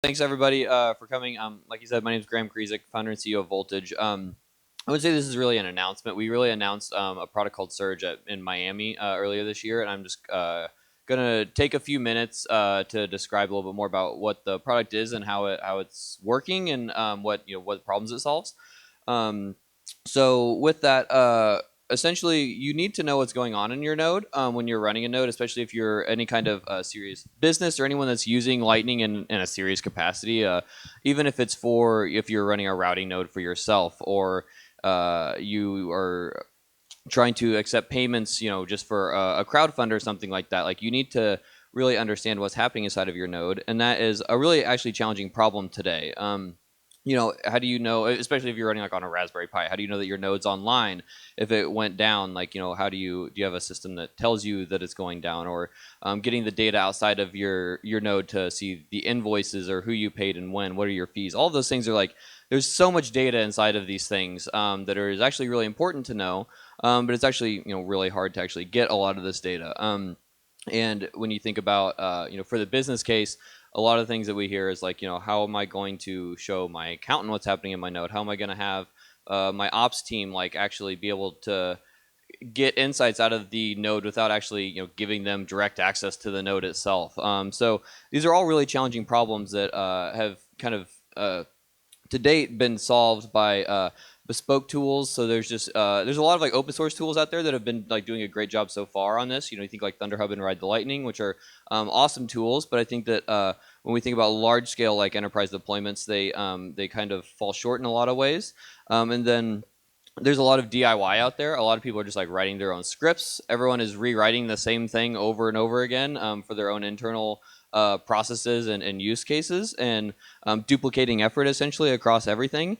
Thanks everybody for coming. Like you said, my name is Krizek, founder and CEO of Voltage. I would say this is really an announcement. We really announced a product called Surge in Miami earlier this year, and I'm just gonna take a few minutes to describe a little bit more about what the product is and how it's working and what problems it solves. Um, so with that, essentially, you need to know what's going on in your node when you're running a node, especially if you're any kind of serious business or anyone that's using Lightning in a serious capacity. Even if you're running a routing node for yourself or you are trying to accept payments, just for a crowdfund or something like that. Like you need to really understand what's happening inside of your node, and that is a really actually challenging problem today. How do you know, especially if you're running like on a Raspberry Pi, how do you know that your node's online? If it went down, like, how do you have a system that tells you that it's going down, or getting the data outside of your node to see the invoices or who you paid and when, what are your fees? All of those things are like, there's so much data inside of these things is actually really important to know, but it's actually really hard to actually get a lot of this data. And when you think about for the business case, a lot of things that we hear is like, how am I going to show my accountant what's happening in my node? How am I going to have my ops team like actually be able to get insights out of the node without actually giving them direct access to the node itself? So these are all really challenging problems that have kind of to date been solved by bespoke tools. So there's a lot of like open source tools out there that have been like doing a great job so far on this. You think like Thunderhub and Ride the Lightning, which are awesome tools. But I think that when we think about large scale like enterprise deployments, they kind of fall short in a lot of ways. And then there's a lot of DIY out there. A lot of people are just like writing their own scripts. Everyone is rewriting the same thing over and over again for their own internal processes and use cases, and duplicating effort essentially across everything.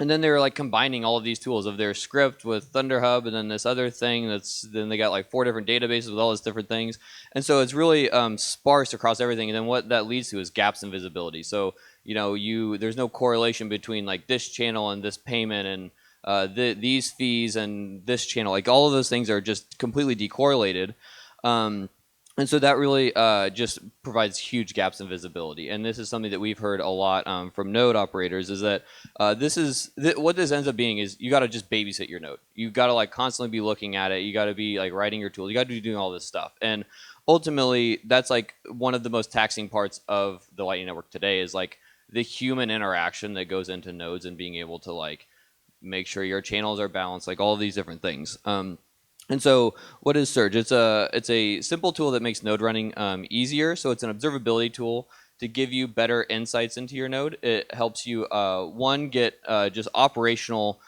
And then they're like combining all of these tools of their script with Thunderhub and then this other thing then they got like 4 different databases with all these different things. And so it's really sparse across everything. And then what that leads to is gaps in visibility. So, there's no correlation between like this channel and this payment and these fees and this channel. Like all of those things are just completely decorrelated. And so that really just provides huge gaps in visibility. And this is something that we've heard a lot from node operators, is that what this ends up being is you got to just babysit your node. You got to like constantly be looking at it. You got to be like writing your tools. You got to be doing all this stuff. And ultimately, that's like one of the most taxing parts of the Lightning Network today is like the human interaction that goes into nodes and being able to like make sure your channels are balanced, like all of these different things. And so, what is Surge? It's a simple tool that makes node running easier. So it's an observability tool to give you better insights into your node. It helps you one get just operational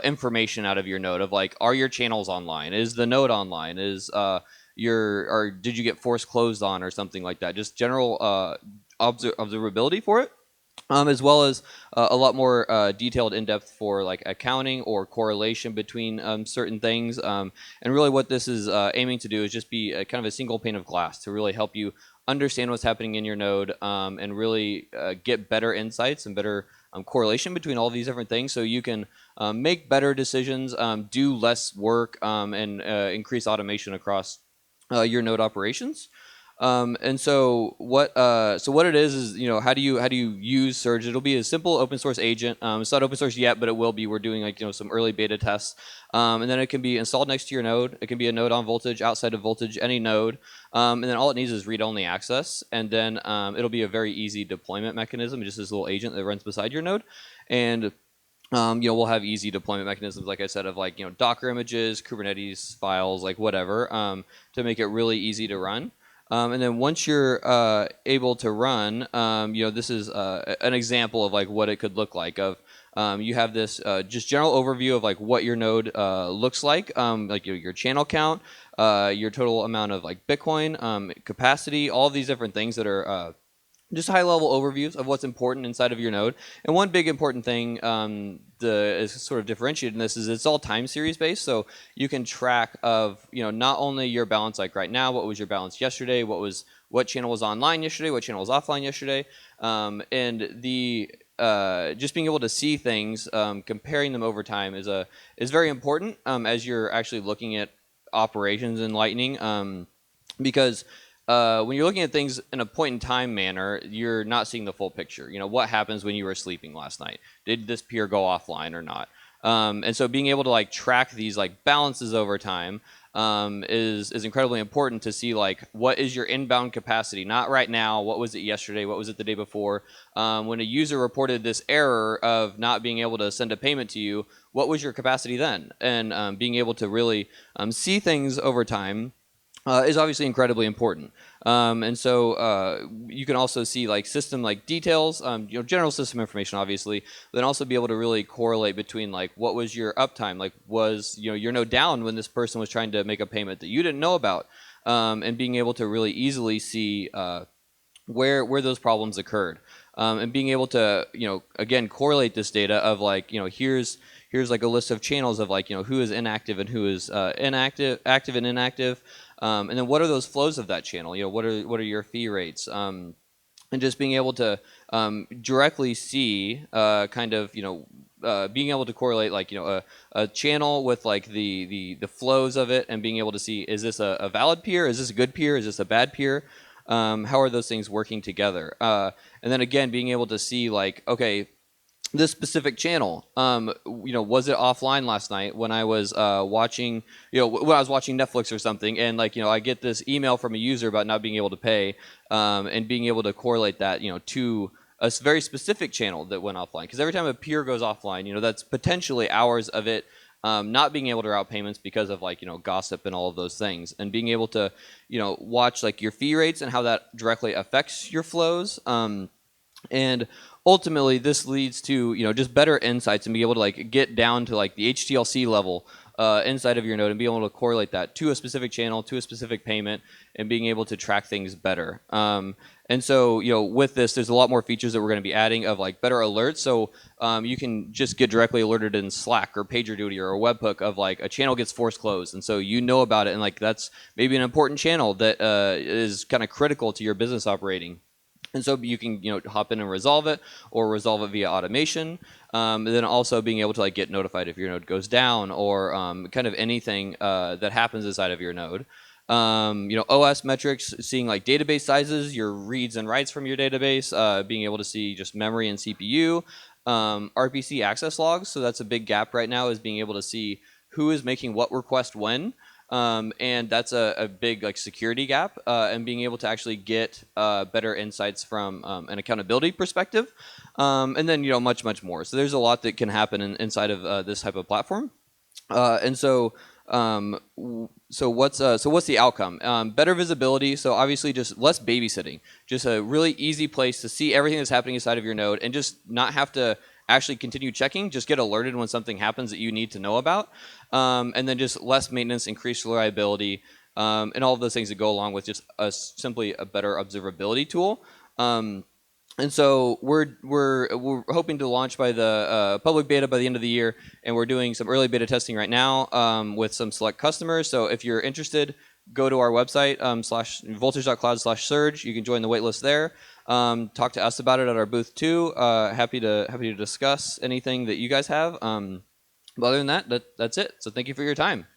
information out of your node of like, are your channels online? Is the node online? Or did you get force closed on or something like that? Just general observability for it. As well as a lot more detailed in-depth for like accounting or correlation between certain things. And really what this is aiming to do is just be kind of a single pane of glass to really help you understand what's happening in your node and really get better insights and better correlation between all these different things, so you can make better decisions, do less work, and increase automation across your node operations. And so what it is how do you use Surge? It'll be a simple open source agent. It's not open source yet, but it will be. We're doing like some early beta tests, and then it can be installed next to your node. It can be a node on Voltage, outside of Voltage, any node, and then all it needs is read-only access, and then it'll be a very easy deployment mechanism. Just this little agent that runs beside your node, and we'll have easy deployment mechanisms, like I said, of like Docker images, Kubernetes files, like whatever, to make it really easy to run. And then once you're able to run, this is an example of like what it could look like. You have this just general overview of like what your node looks like your channel count, your total amount of like Bitcoin, capacity, all of these different things that are just high-level overviews of what's important inside of your node. And one big important thing is sort of differentiated in this is it's all time series based, so you can track of not only your balance like right now, what was your balance yesterday, what channel was online yesterday, what channel was offline yesterday, and the just being able to see things, comparing them over time is very important as you're actually looking at operations in Lightning, because when you're looking at things in a point in time manner, you're not seeing the full picture. What happens when you were sleeping last night? Did this peer go offline or not? And so being able to like track these like balances over time is incredibly important to see like what is your inbound capacity, not right now, what was it yesterday, what was it the day before. When a user reported this error of not being able to send a payment to you, what was your capacity then? And being able to really see things over time is obviously incredibly important. And so you can also see like system like details, general system information, obviously, but then also be able to really correlate between like what was your uptime, like was your node down when this person was trying to make a payment that you didn't know about, and being able to really easily see where those problems occurred, and being able to again correlate this data of like here's like a list of channels of like who is inactive and who is active and inactive, and then what are those flows of that channel? What are your fee rates? And just being able to directly see kind of being able to correlate like a channel with like the flows of it, and being able to see, is this a valid peer? Is this a good peer? Is this a bad peer? How are those things working together? And then again, being able to see like, okay, this specific channel, was it offline last night when I was watching, when I was watching Netflix or something, and like, I get this email from a user about not being able to pay, and being able to correlate that, to a very specific channel that went offline. Because every time a peer goes offline, that's potentially hours of it not being able to route payments because of like, gossip and all of those things, and being able to, watch like your fee rates and how that directly affects your flows. And ultimately, this leads to just better insights and be able to like get down to like the HTLC level inside of your node, and be able to correlate that to a specific channel, to a specific payment, and being able to track things better. And so with this, there's a lot more features that we're going to be adding of like better alerts. So you can just get directly alerted in Slack or PagerDuty or a webhook of like a channel gets forced closed, and so about it, and like that's maybe an important channel that is kind of critical to your business operating. And so you can hop in and resolve it, or resolve it via automation. And then also being able to like get notified if your node goes down, or kind of anything that happens inside of your node. OS metrics, seeing like database sizes, your reads and writes from your database, being able to see just memory and CPU, RPC access logs. So that's a big gap right now, is being able to see who is making what request when. And that's a big like security gap, and being able to actually get better insights from an accountability perspective, and then much more. So there's a lot that can happen inside of this type of platform, and so what's the outcome? Better visibility. So obviously just less babysitting, just a really easy place to see everything that's happening inside of your node, and just not have to actually continue checking, just get alerted when something happens that you need to know about. And then just less maintenance, increased reliability, and all of those things that go along with just simply a better observability tool. And so we're hoping to launch by the public beta by the end of the year, and we're doing some early beta testing right now with some select customers. So if you're interested, go to our website, voltage.cloud/surge. You can join the waitlist there. Talk to us about it at our booth too. Happy to discuss anything that you guys have. But other than that, that's it. So thank you for your time.